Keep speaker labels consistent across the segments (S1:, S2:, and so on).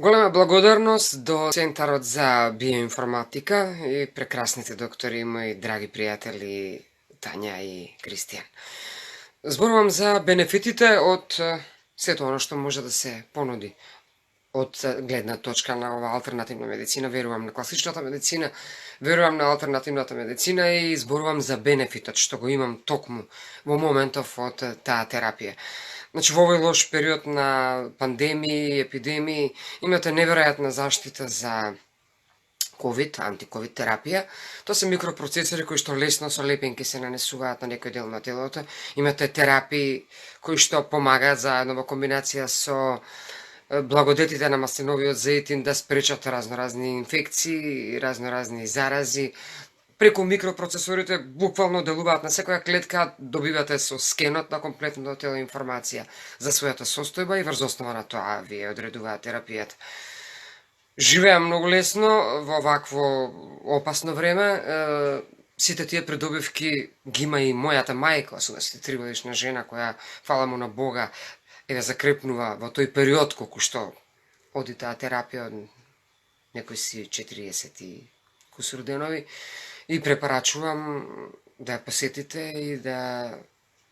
S1: Голема благодарност до Центарот за биоинформатика и прекрасните доктори, мои драги пријатели Тања и Кристијан. Зборувам за бенефитите од сето оно што може да се понуди од гледна точка на ова алтернативна медицина. Верувам на класичната медицина, верувам на алтернативната медицина и зборувам за бенефитот што го имам токму во моментов од таа терапија. Значи, во овој лош период на пандемии, епидемии, имате неверојатна заштита за COVID, антиковид терапија. Тоа се микропроцесори кои што лесно со лепенки се нанесуваат на некој дел на телото. Имате терапии кои што помагаат заедно во комбинација со благодетите на маслиновиот зејтин да спречат разноразни инфекции, разноразни зарази. Преку микропроцесорите буквално делуваат на секоја клетка, добивате со скенот на комплетното тело информација за својата состојба и врз основа на тоа вие одредуваат терапијата. Живеам многу лесно во вакво опасно време. Сите тие придобивки ги има и мојата мајка, 83 годишна жена која, фала му на Бога, закрепнува во тој период колку што оди таа терапија од некои си 40 и кусур денови. И препорачувам да ја посетите и да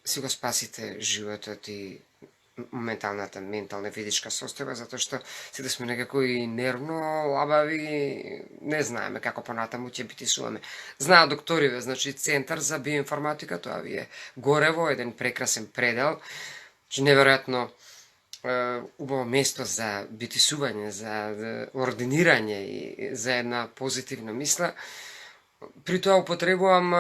S1: си го спасите животот и менталната, ментална физичка состојба, затоа што сите сме некако и нервно лабави, не знаеме како понатаму ќе битисуваме. Знаат докториве, значи Центар за биоинформатика, тоа ви е горе во еден прекрасен предел, неверојатно убаво место за битисување, за ординирање и за една позитивна мисла. При тоа употребувам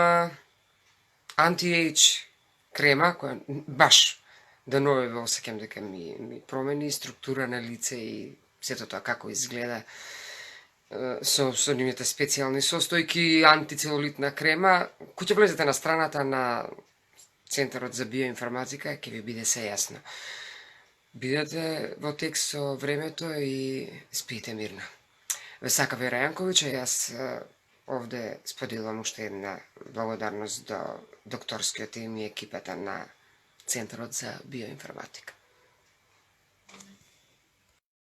S1: анти-ейдж крема, која баш денове ве осеќам дека ми промени структура на лице и сето тоа како изгледа со нивните специјални состојки, антицелулитна крема. Кој ќе влезете на страната на Центарот за биоинформатика, ќе ви биде се јасно. Бидете во текст со времето и спиете мирно. Ве сака Вера Јанковиќ, јас овде споделувам уште една благодарност до докторскиот тим и екипата на Центарот за биоинформатика.